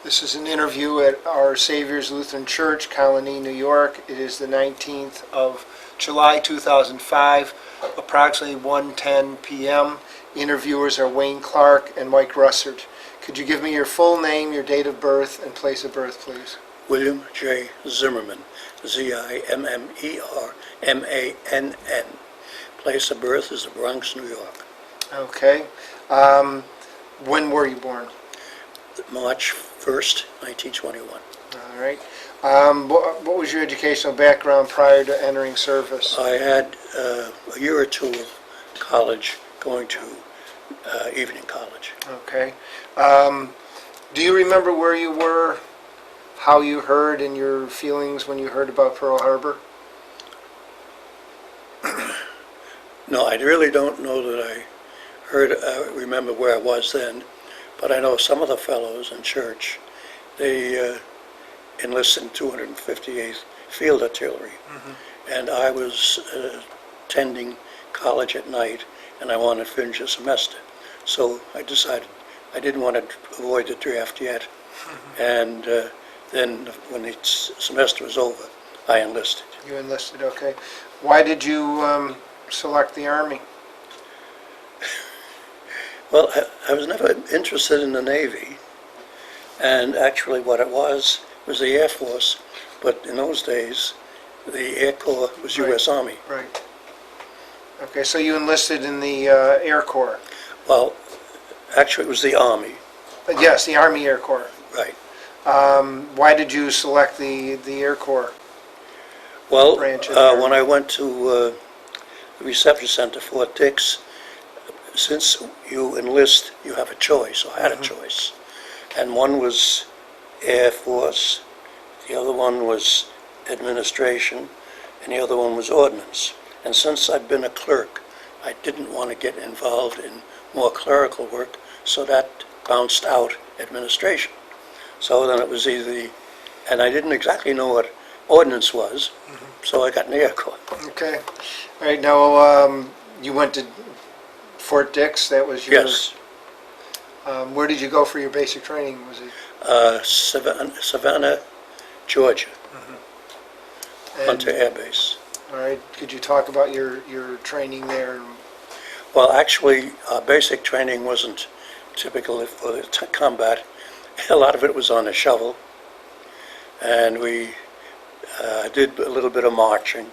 This is an interview at Our Savior's Lutheran Church, Colony, New York. It is the 19th of July 2005, approximately 1:10 p.m. Interviewers are Wayne Clark and Mike Russert. Could you give me your full name, your date of birth, and place of birth, please? William J. Zimmermann, Zimmermann. Place of birth is the Bronx, New York. Okay. When were you born? March 1st, 1921. All right. What was your educational background prior to entering service? I had a year or two of college, going to evening college. Okay. Do you remember where you were, how you heard, and your feelings when you heard about Pearl Harbor? No, I really don't know that I remember where I was then, but I know some of the fellows in church, they enlisted in 258th Field Artillery, and I was attending college at night, and I wanted to finish the semester. So I decided I didn't want to avoid the draft yet, and then when the semester was over, I enlisted. You enlisted, okay. Why did you select the Army? Well, I was never interested in the Navy, and actually what it was the Air Force, but in those days, the Air Corps was U.S. Army. Right. Okay, so you enlisted in the Air Corps? Well, actually it was the Army. Yes, the Army Air Corps. Right. Why did you select the Air Corps? Well, branch of the Army? when I went to the reception center, Fort Dix, since you enlist, you have a choice, or had a choice. And one was Air Force, the other one was administration, and the other one was ordnance. And since I'd been a clerk, I didn't want to get involved in more clerical work, so that bounced out administration. So then it was and I didn't exactly know what ordnance was, so I got in the Air Corps. Okay. All right, now you went to Fort Dix, that was your... Yes. Where did you go for your basic training? Was it... Savannah, Georgia, And- Hunter Air Base. All right, could you talk about your training there? Well, actually, basic training wasn't typical for the combat. A lot of it was on a shovel, and we did a little bit of marching,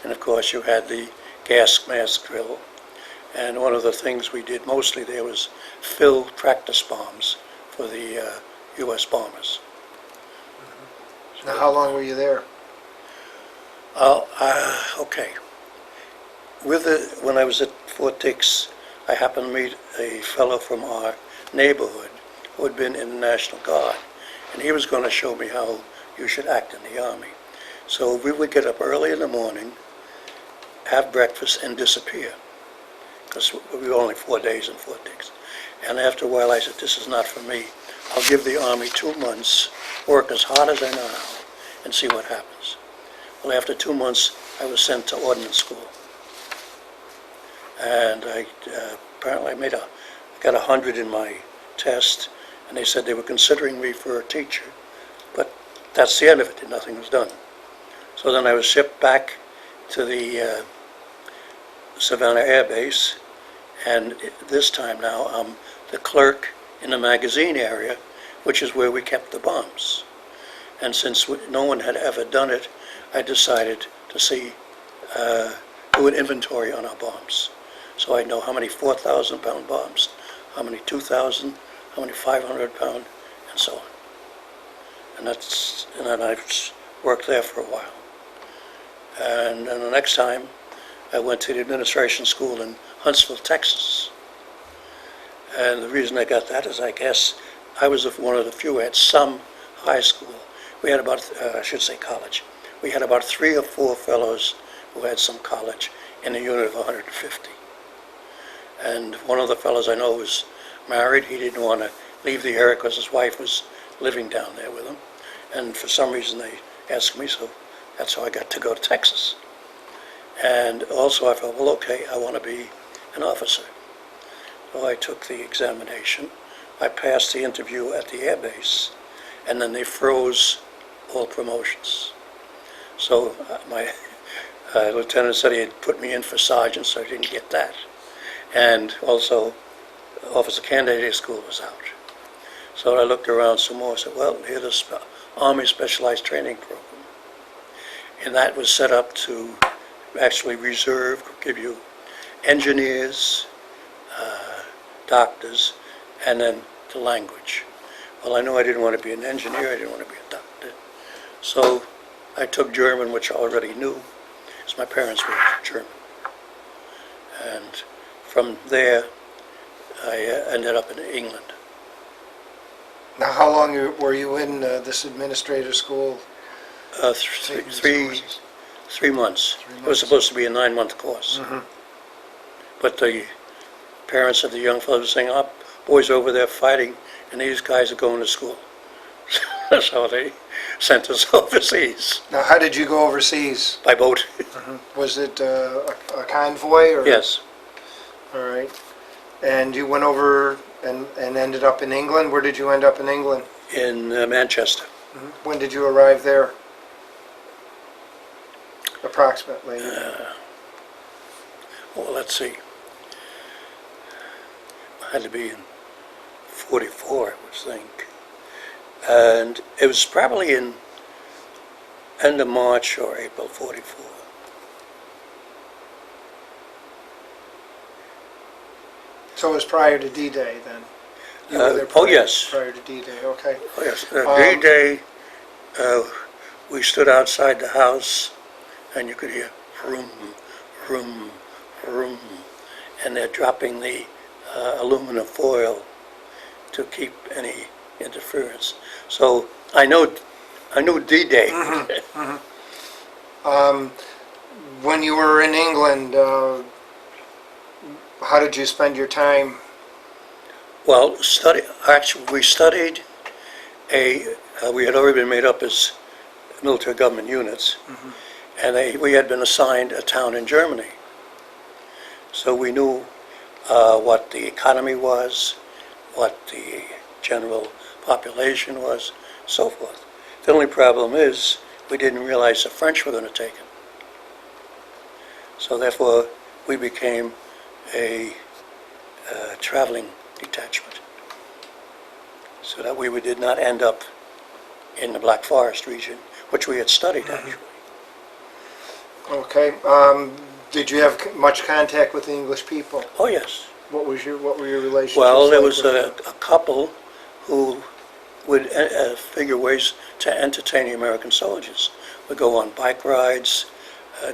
and of course you had the gas mask drill, and one of the things we did mostly there was fill practice bombs for the U.S. bombers. Now, how long were you there? Okay. When I was at Fort Dix, I happened to meet a fellow from our neighborhood who had been in the National Guard, and he was going to show me how you should act in the Army. So we would get up early in the morning, have breakfast, and disappear, because we were only 4 days in Fort Dix. And after a while, I said, this is not for me. I'll give the Army 2 months, work as hard as I know how, and see what happens. Well, after 2 months, I was sent to ordnance school. And I apparently got 100 in my test, and they said they were considering me for a teacher. But that's the end of it, nothing was done. So then I was shipped back to the Savannah Air Base, and this time now I'm the clerk in the magazine area, which is where we kept the bombs. And since no one had ever done it, I decided to do an inventory on our bombs. So I know how many 4,000-pound bombs, how many 2,000, how many 500-pound, and so on. And then I've worked there for a while. And then the next time, I went to the administration school in Huntsville, Texas. And the reason I got that is, I guess, I was one of the few who had some high school. We had about, college. We had about 3 or 4 fellows who had some college in a unit of 150. And one of the fellows I know was married. He didn't want to leave the area because his wife was living down there with him. And for some reason they asked me, so that's how I got to go to Texas. And also I thought, well, okay, I want to be an officer. So I took the examination. I passed the interview at the air base, and then they froze all promotions. So my lieutenant said he had put me in for sergeant, so I didn't get that. And also, officer candidate school was out. So I looked around some more and said, well, here's the Army Specialized Training Program. And that was set up to actually reserve, give you engineers, doctors, and then the language. Well, I knew I didn't want to be an engineer, I didn't want to be a doctor. So I took German, which I already knew, because my parents were German. And from there, I ended up in England. Now, how long were you in this administrative school? 3 months. It was supposed to be a 9-month course. But the parents of the young fellows were saying, our boys over there fighting, and these guys are going to school. So they sent us overseas. Now, how did you go overseas? By boat. Was it a convoy? Or? Yes. All right. And you went over and ended up in England? Where did you end up in England? In Manchester. When did you arrive there? Approximately. Well, let's see. I had to be in 44, I would think. And it was probably in end of March or April 44. So it was prior to D-Day then? You were there Oh, yes. Prior to D-Day, okay. Oh, yes. D-Day, we stood outside the house, and you could hear vroom, vroom, vroom, and they're dropping the aluminum foil to keep any interference. So I knew D-Day. When you were in England, how did you spend your time? Well, we studied we had already been made up as military government units, and we had been assigned a town in Germany. So we knew what the economy was, what the general population was, so forth. The only problem is we didn't realize the French were going to take it. So therefore, we became a traveling detachment, so that we did not end up in the Black Forest region, which we had studied actually. Okay. Did you have much contact with the English people? Oh yes. What were your relationships? Well, there like was with a couple who would figure ways to entertain the American soldiers. We'd go on bike rides,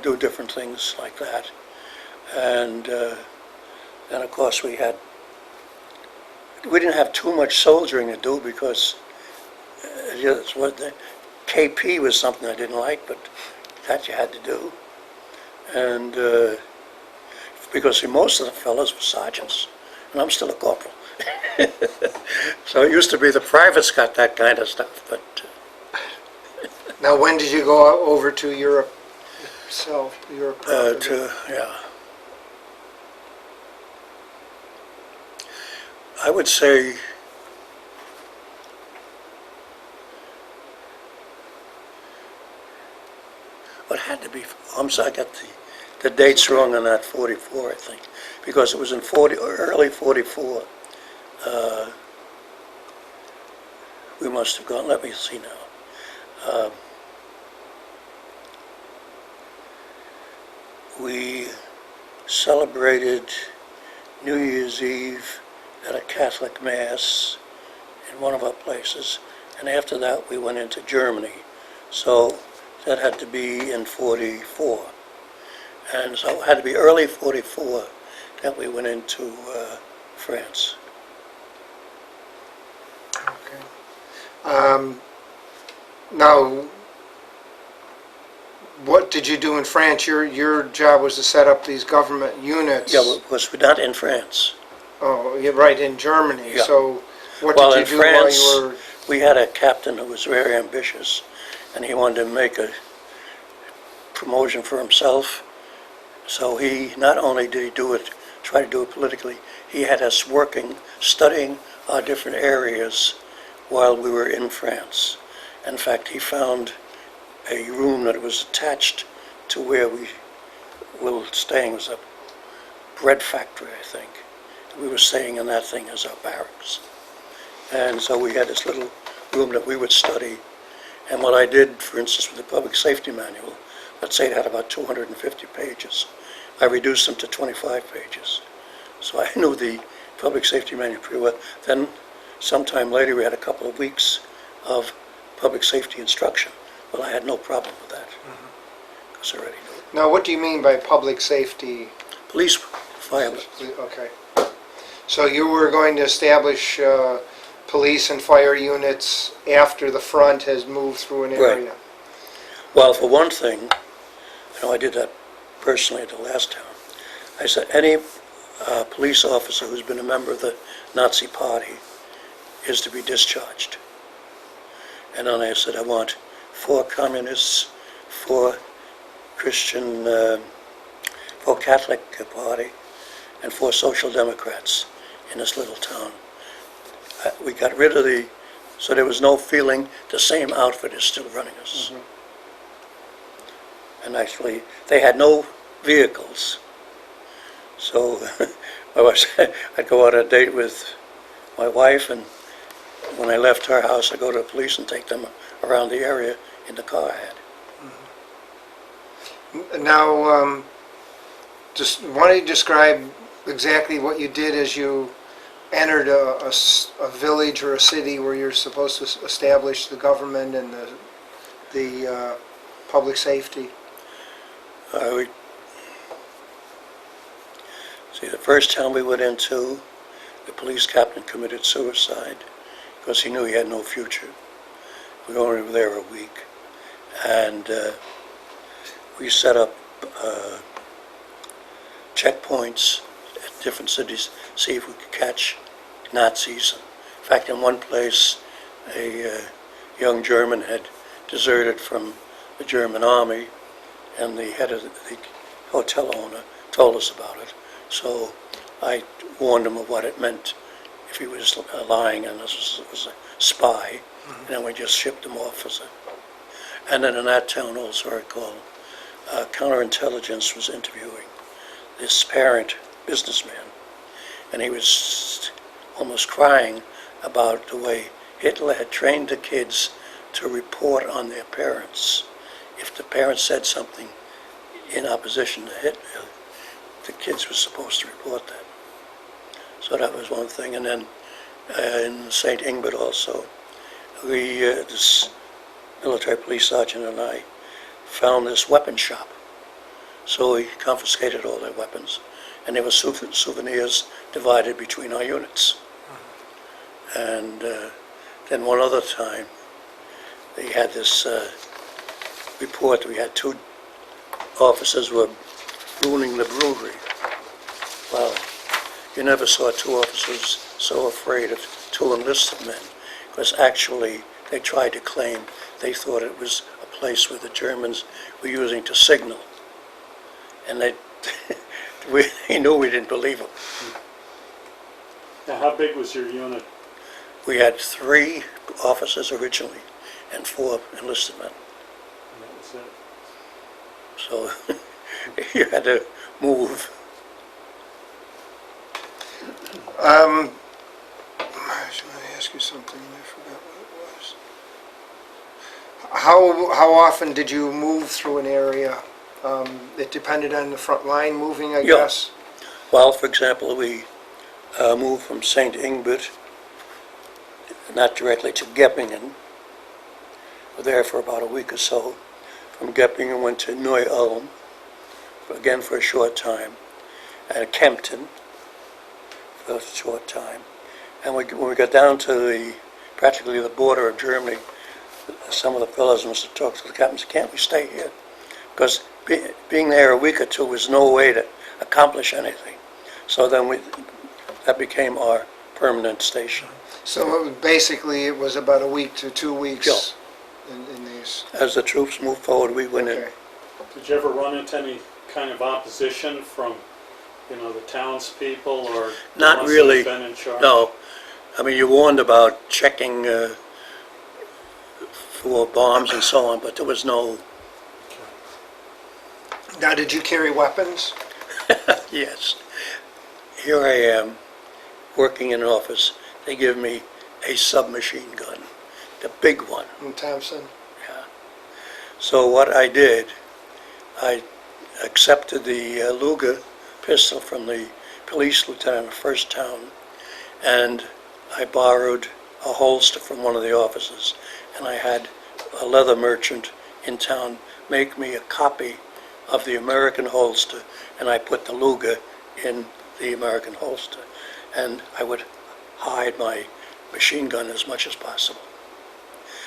do different things like that. And then, of course, we didn't have too much soldiering to do because KP was something I didn't like, but that you had to do. And because most of the fellows were sergeants, and I'm still a corporal. So it used to be the privates got that kind of stuff, but... Now, when did you go over to Europe itself? Europe proper? Yeah. I would say what had to be, I'm sorry, I got the dates wrong on that 44, I think, because it was in early 44. We must have gone, let me see now. We celebrated New Year's Eve at a Catholic Mass in one of our places, and after that we went into Germany. So that had to be in 44. And so it had to be early 44 that we went into France. Okay. Now, what did you do in France? Your job was to set up these government units. Yeah, well, was not in France. Oh, you're right, in Germany. Yeah. So what Well, did in you do France, while you were... we had a captain who was very ambitious, and he wanted to make a promotion for himself. So he, not only did he try to do it politically, he had us working, studying our different areas while we were in France. In fact, he found a room that was attached to where we were staying. It was a bread factory, I think. We were staying in that thing as our barracks. And so we had this little room that we would study. And what I did, for instance, with the public safety manual, let's say it had about 250 pages. I reduced them to 25 pages. So I knew the public safety manual pretty well. Then sometime later we had a couple of weeks of public safety instruction. Well, I had no problem with that, because I already knew it. Now, what do you mean by public safety? Police, fire. Okay. So you were going to establish police and fire units after the front has moved through an area? Right. Well, for one thing, I did that personally at the last town. I said, any police officer who's been a member of the Nazi Party is to be discharged. And then I said, I want 4 communists, 4 Christian, 4 Catholic Party, and 4 Social Democrats in this little town. We got rid of so there was no feeling the same outfit is still running us. And actually, they had no vehicles. So I'd go on a date with my wife, and when I left her house, I'd go to the police and take them around the area in the car I had. Now, just why don't you describe exactly what you did as you entered a village or a city where you're supposed to establish the government and the public safety? The first town we went into, the police captain committed suicide because he knew he had no future. We only were there a week, and we set up checkpoints at different cities, see if we could catch Nazis. In fact, in one place, a young German had deserted from the German army, and the head of the hotel owner told us about it. So I warned him of what it meant if he was lying and this was a spy, and then we just shipped him off as a... And then in that town also, I recall, counterintelligence was interviewing this parent businessman, and he was almost crying about the way Hitler had trained the kids to report on their parents. If the parents said something in opposition to Hitler, the kids were supposed to report that. So that was one thing. And then in St. Ingbert also, this military police sergeant and I found this weapon shop. So we confiscated all their weapons, and there were souvenirs divided between our units. And then one other time, they had this report that we had 2 officers were ruining the brewery. Well, you never saw 2 officers so afraid of 2 enlisted men, because actually they tried to claim they thought it was a place where the Germans were using to signal. And they knew we didn't believe them. Now, how big was your unit? We had 3 officers originally and 4 enlisted men. And that was it. So you had to move. I was going to ask you something, and I forgot what it was. How often did you move through an area? It depended on the front line moving, I guess? Well, for example, we moved from St. Ingbert, not directly to Geppingen. We were there for about a week or so. From Geppingen went to Neu-Ulm, again for a short time, and Kempten for a short time. And when we got down to practically the border of Germany, some of the fellows must have talked to the captain and said, can't we stay here? Because being there a week or 2 was no way to accomplish anything. So then that became our permanent station. So basically it was about a week to 2 weeks in these. As the troops moved forward, we went in. Did you ever run into any kind of opposition from, the townspeople or Not the ones really. that have been in charge? No. I mean, you're warned about checking for bombs and so on, but there was no, Now, did you carry weapons? yes. Here I am, working in an office. They give me a submachine gun, the big one. In Thompson? Yeah. So what I did, I accepted the Luger pistol from the police lieutenant of First Town, and I borrowed a holster from one of the officers, and I had a leather merchant in town make me a copy of the American holster, and I put the Luger in the American holster, and I would hide my machine gun as much as possible.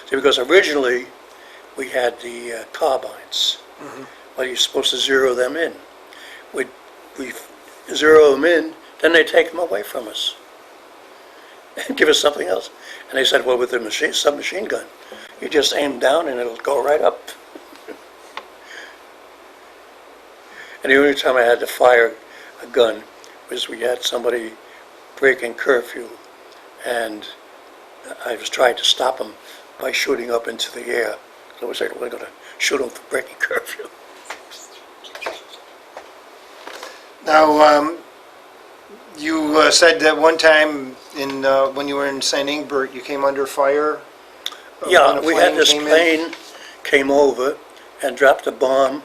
See, because originally we had the carbines. Well, you're supposed to zero them in. We zero them in, then they take them away from us and give us something else. And they said, well, with the submachine gun, you just aim down and it'll go right up. And the only time I had to fire a gun was we had somebody breaking curfew, and I was trying to stop him by shooting up into the air. So we said, we're going to shoot him for breaking curfew. Now, you said that one time when you were in St. Ingbert, you came under fire? Yeah, when a we had plane this came in? plane came over and dropped a bomb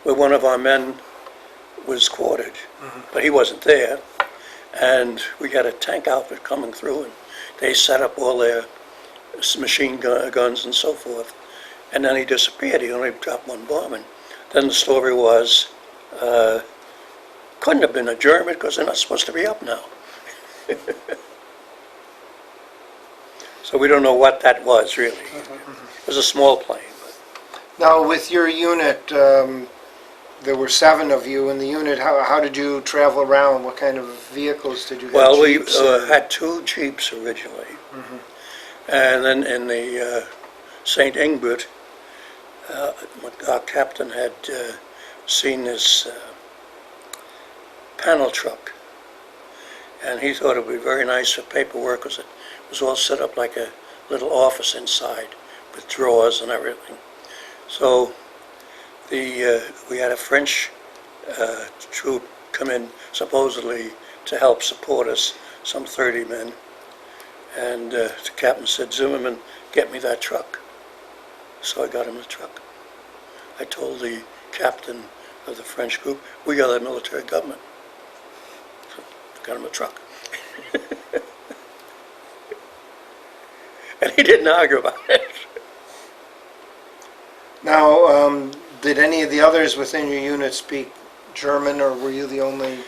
where one of our men was quartered, but he wasn't there. And we had a tank outfit coming through, and they set up all their machine guns and so forth. And then he disappeared. He only dropped one bomb. And then the story was, couldn't have been a German because they're not supposed to be up now. So we don't know what that was, really. It was a small plane. But Now, with your unit, there were 7 of you in the unit. How did you travel around? What kind of vehicles did you have? well, we Jeeps or- had 2 Jeeps originally. And then in the St. Ingbert, our captain had seen this panel truck, and he thought it would be very nice for paperwork because it was all set up like a little office inside with drawers and everything. So we had a French troop come in supposedly to help support us, some 30 men, and the captain said, Zimmermann, get me that truck. So I got him the truck. I told the captain of the French group, we are the military government. So I got him a truck. And he didn't argue about it. Now, did any of the others within your unit speak German, or were you the only?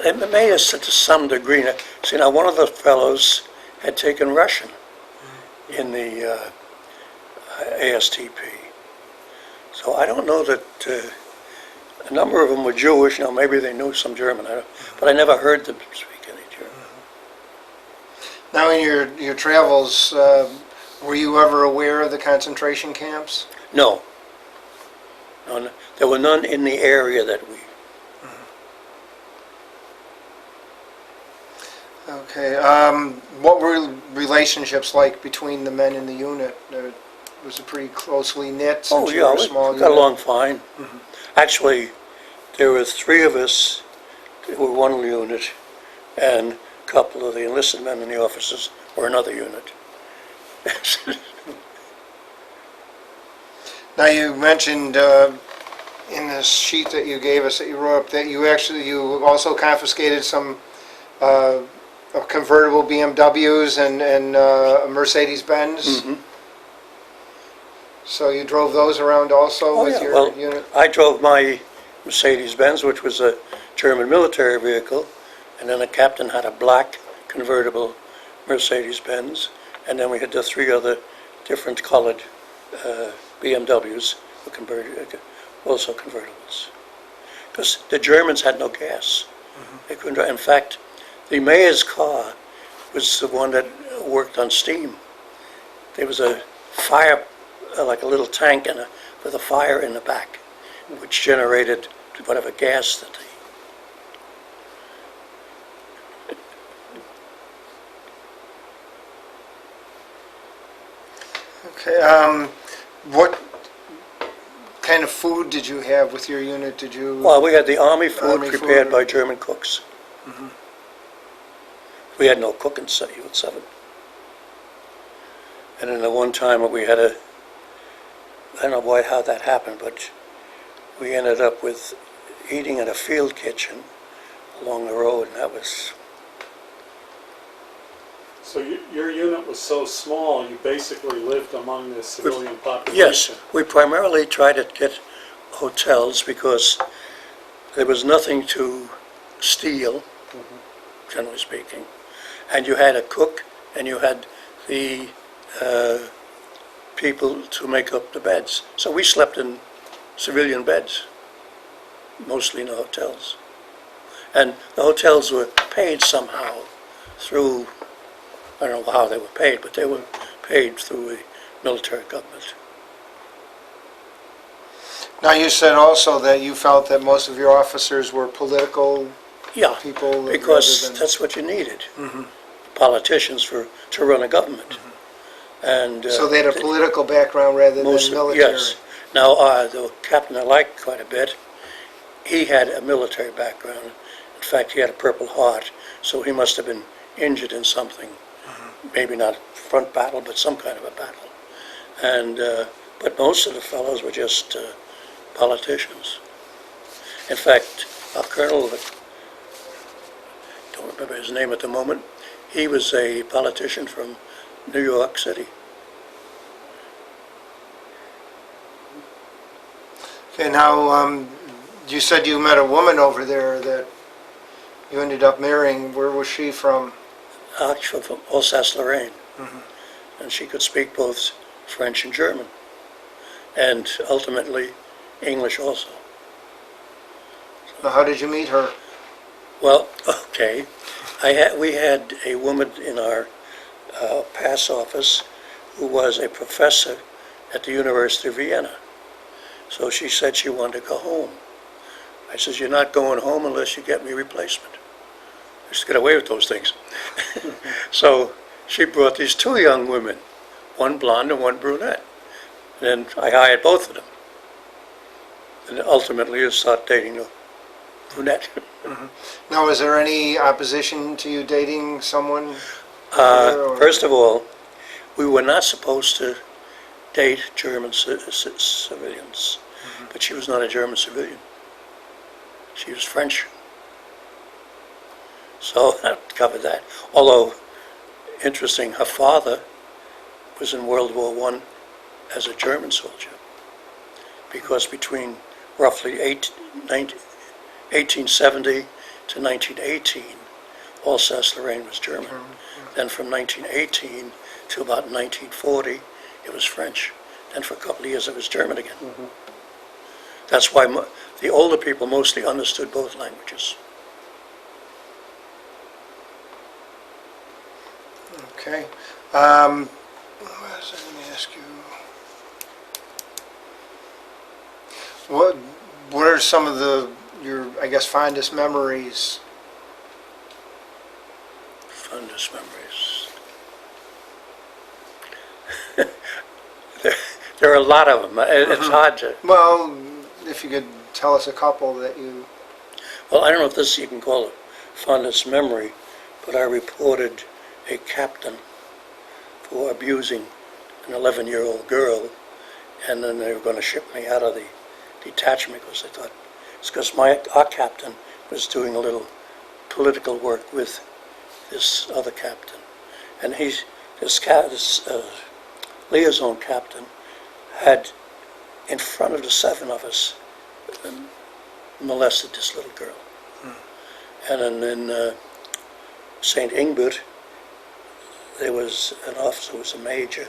It may have to some degree. See, now one of the fellows had taken Russian in the ASTP. So I don't know that a number of them were Jewish. Now maybe they knew some German, but I never heard them speak any German. Now, in your travels, were you ever aware of the concentration camps? No. No, there were none in the area that we. Okay. What were relationships like between the men in the unit? Was it pretty closely knit since Oh you yeah, were a we small got unit? along fine. Actually, there were 3 of us who were one unit, and a couple of the enlisted men in the officers were another unit. Now, you mentioned in this sheet that you gave us that you wrote up that you also confiscated some convertible BMWs and a Mercedes-Benz. So you drove those around also Oh, with yeah. your Well, unit? I drove my Mercedes-Benz, which was a German military vehicle, and then the captain had a black convertible Mercedes-Benz, and then we had the 3 other different colored BMWs, also convertibles. Because the Germans had no gas. They couldn't drive. In fact, the mayor's car was the one that worked on steam. There was a fire, like a little tank with a fire in the back, which generated whatever gas that they. What kind of food did you have with your unit? Did you? Well, we had the Army food Army prepared food. by German cooks. We had no cook in Unit 7. And then the one time we had I don't know how that happened, but we ended up with eating in a field kitchen along the road, and that was, So your unit was so small, you basically lived among the civilian population? yes, we primarily tried to get hotels because there was nothing to steal, generally speaking. And you had a cook, and you had the people to make up the beds. So we slept in civilian beds, mostly in the hotels. And the hotels were paid somehow through, I don't know how they were paid, but they were paid through the military government. Now, you said also that you felt that most of your officers were political Yeah, people. because rather than- that's what you needed, politicians to run a government. And So they had a political background rather than most of- military. Yes. Now, the captain I liked quite a bit, he had a military background. In fact, he had a Purple Heart, so he must have been injured in something. Maybe not front battle, but some kind of a battle. And but most of the fellows were just politicians. In fact, our colonel, don't remember his name at the moment, he was a politician from New York City. Okay, now, you said you met a woman over there that you ended up marrying. Where was she from? Actually from Alsace-Lorraine. And she could speak both French and German, and ultimately English also. Now, how did you meet her? Well, okay, we had a woman in our pass office who was a professor at the University of Vienna. So she said she wanted to go home. I says, "You're not going home unless you get me replacement." I used to get away with those things. So she brought these two young women, one blonde and one brunette. And I hired both of them. And ultimately I started dating the brunette. Now, was there any opposition to you dating someone? Or- First of all, we were not supposed to date German civilians, but she was not a German civilian. She was French. So that covered that. Although, interesting, her father was in World War I as a German soldier, because between roughly 1870 to 1918, Alsace-Lorraine was German. Then from 1918 to about 1940, it was French. Then for a couple of years, it was German again. That's why the older people mostly understood both languages. Okay. What was I going to ask you? What are some of your, I guess, fondest memories? Fondest memories. There are a lot of them. It's hard to. Well, if you could tell us a couple that you... Well, I don't know if this you can call it fondest memory, but I reported a captain for abusing an 11-year-old girl, and then they were going to ship me out of the detachment because they thought it's because our captain was doing a little political work with this other captain, and this liaison captain had, in front of the seven of us, molested this little girl. And then in St. Ingbert, there was an officer who was a major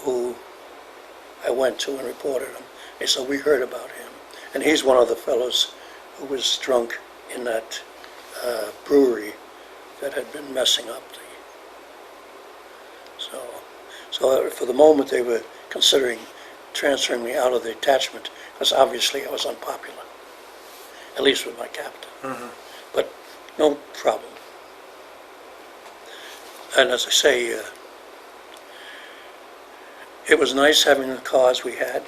who I went to and reported him. And so we heard about him. And he's one of the fellows who was drunk in that brewery that had been messing up the... So for the moment they were considering transferring me out of the detachment because obviously I was unpopular, at least with my captain. But no problem. And as I say, It was nice having the cars we had.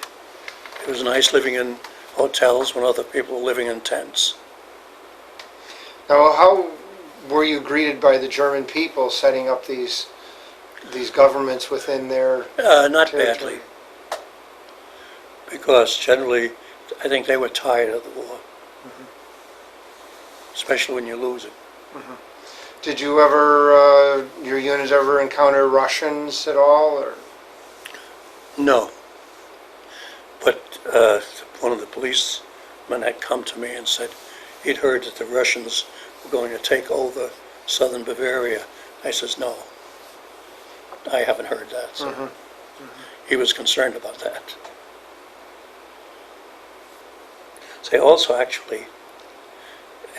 It was nice living in hotels when other people were living in tents. Now, how were you greeted by the German people setting up these governments within their Not territory? badly, because generally, I think they were tired of the war, especially when you lose it. Did you ever, your units ever encounter Russians at all, or? No, but one of the policemen had come to me and said he'd heard that the Russians were going to take over southern Bavaria. I says, no, I haven't heard that. So he was concerned about that. Say also, actually,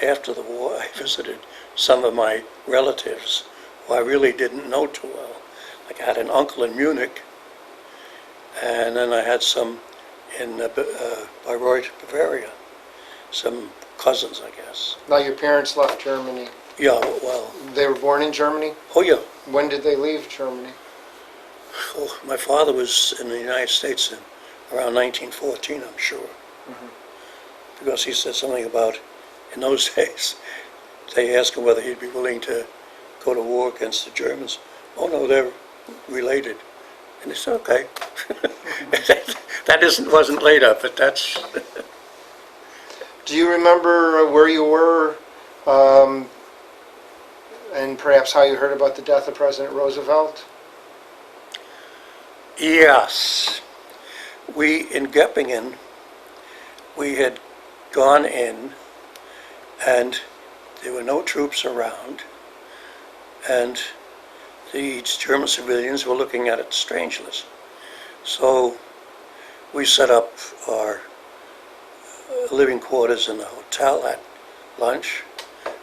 after the war, I visited some of my relatives who I really didn't know too well. Like I had an uncle in Munich, and then I had some in Bayreuth, Bavaria, some cousins, I guess. Now, your parents left Germany. Yeah, well, They were born in Germany? oh yeah. When did they leave Germany? Oh, my father was in the United States in around 1914, I'm sure. Because he said something about, in those days, they asked him whether he'd be willing to go to war against the Germans. Oh no, they're related. And he said, okay. Wasn't later, but that's, Do you remember where you were, and perhaps how you heard about the death of President Roosevelt? yes. In Göppingen, we had gone in, and there were no troops around, and the German civilians were looking at it strangeless. So we set up our living quarters in the hotel at lunch,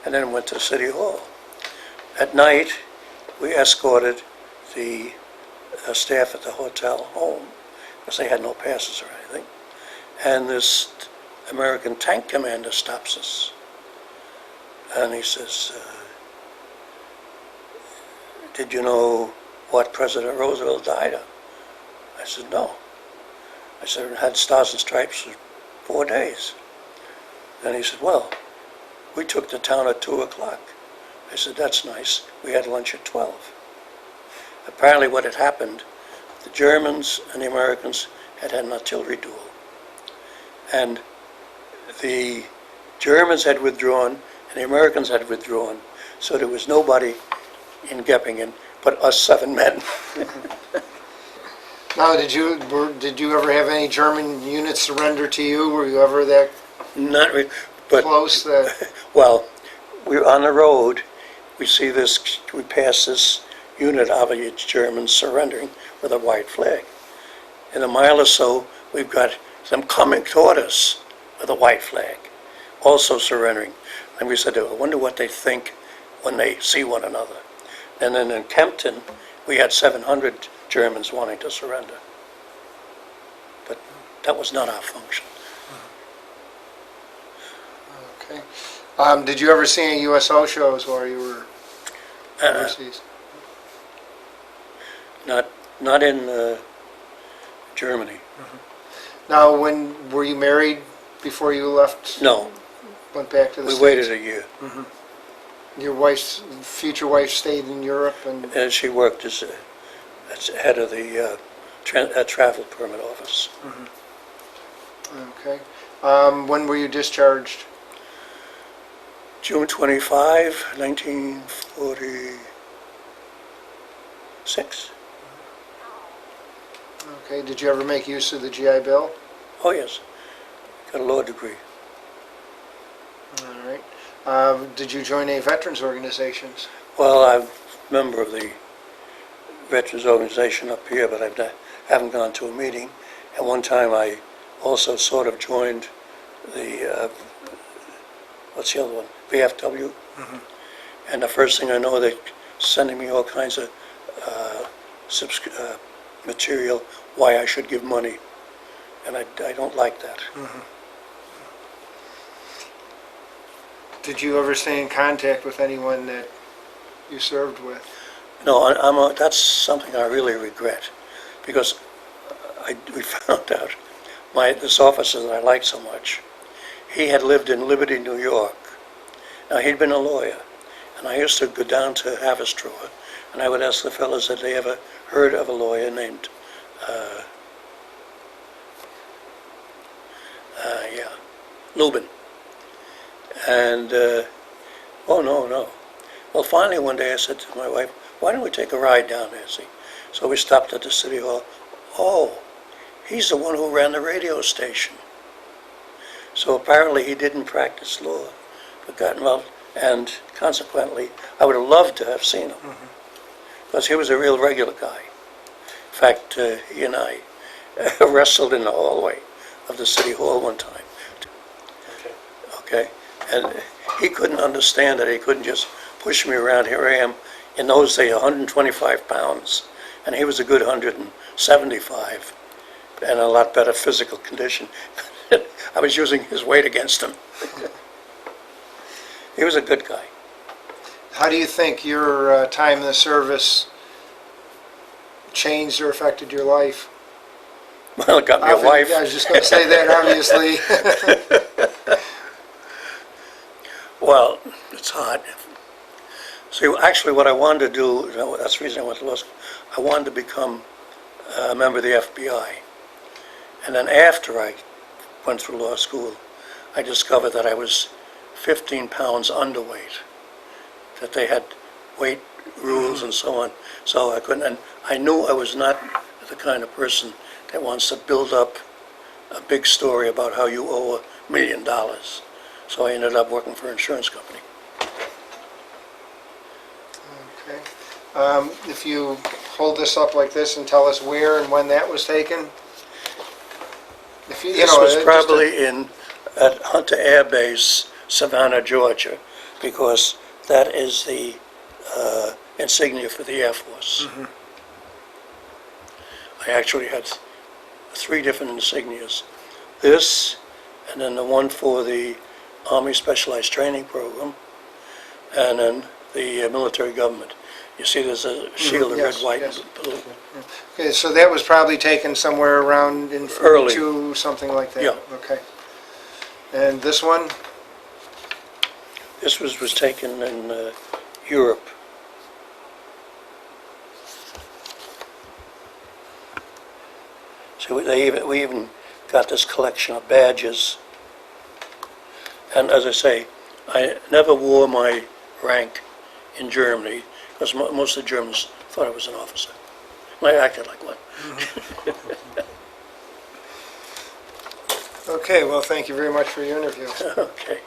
and then went to City Hall. At night, we escorted the staff at the hotel home, because they had no passes or anything. And this American tank commander stops us. And he says, did you know what President Roosevelt died of? I said, no. I said, it had Stars and Stripes for 4 days. And he said, well, we took the town at 2 o'clock. I said, that's nice. We had lunch at 12. Apparently what had happened, the Germans and the Americans had an artillery duel. And the Germans had withdrawn and the Americans had withdrawn. So there was nobody in Göppingen but us 7 men. Now, did you ever have any German units surrender to you? Were you ever that Not really, but, close that? well, we were on the road. We pass this unit of a Germans surrendering with a white flag. In a mile or so, we've got them coming toward us with a white flag, also surrendering. And we said, I wonder what they think when they see one another. And then in Kempton, we had 700 Germans wanting to surrender. But that was not our function. Okay. Did you ever see any USO shows while you were overseas? Not in Germany. Now, when were you married before you left? No, Went back to the we States? waited a year. Your future wife stayed in Europe, and And she worked as head of the travel permit office. okay. When were you discharged? June 25, 1946. Okay. Did you ever make use of the GI Bill? Oh, yes. Got a law degree. All right. Did you join any veterans organizations? Well, I'm a member of the Veterans Organization up here, but I haven't gone to a meeting. At one time, I also sort of joined the, what's the other one? VFW. And the first thing I know, they're sending me all kinds of material why I should give money. And I don't like that. Did you ever stay in contact with anyone that you served with? No, that's something I really regret, because we found out, this officer that I liked so much, he had lived in Liberty, New York. Now, he'd been a lawyer, and I used to go down to Haverstraw, and I would ask the fellows had they ever heard of a lawyer named, Lubin. And, oh, no. Well, finally one day I said to my wife, why don't we take a ride down there, see? So we stopped at the city hall. Oh, he's the one who ran the radio station. So apparently he didn't practice law, but got involved, and consequently, I would have loved to have seen him, because he was a real regular guy. In fact, he and I wrestled in the hallway of the city hall one time. Okay? And he couldn't understand that he couldn't just push me around. Here I am, in those days, 125 pounds, and he was a good 175, and a lot better physical condition. I was using his weight against him. He was a good guy. How do you think your time in the service changed or affected your life? Well, it got me a wife. I was just going to say that, obviously. Well, it's hard. See, actually what I wanted to do, that's the reason I went to law school, I wanted to become a member of the FBI. And then after I went through law school, I discovered that I was 15 pounds underweight, that they had weight rules and so on, so I couldn't, and I knew I was not the kind of person that wants to build up a big story about how you owe $1 million. So I ended up working for an insurance company. Okay. If you hold this up like this and tell us where and when that was taken? If you, This was probably at Hunter Air Base, Savannah, Georgia, because that is the insignia for the Air Force. I actually had 3 different insignias. This, and then the one for the Army Specialized Training Program, and then the military government. You see there's a shield of red, yes, white, yes. and blue. Okay, so that was probably taken somewhere around in Early. 42, something like that? Yeah. Okay. And this one? This was taken in Europe. So we even got this collection of badges. And as I say, I never wore my rank in Germany because most of the Germans thought I was an officer. And I acted like one. Okay, well, thank you very much for your interview. Okay.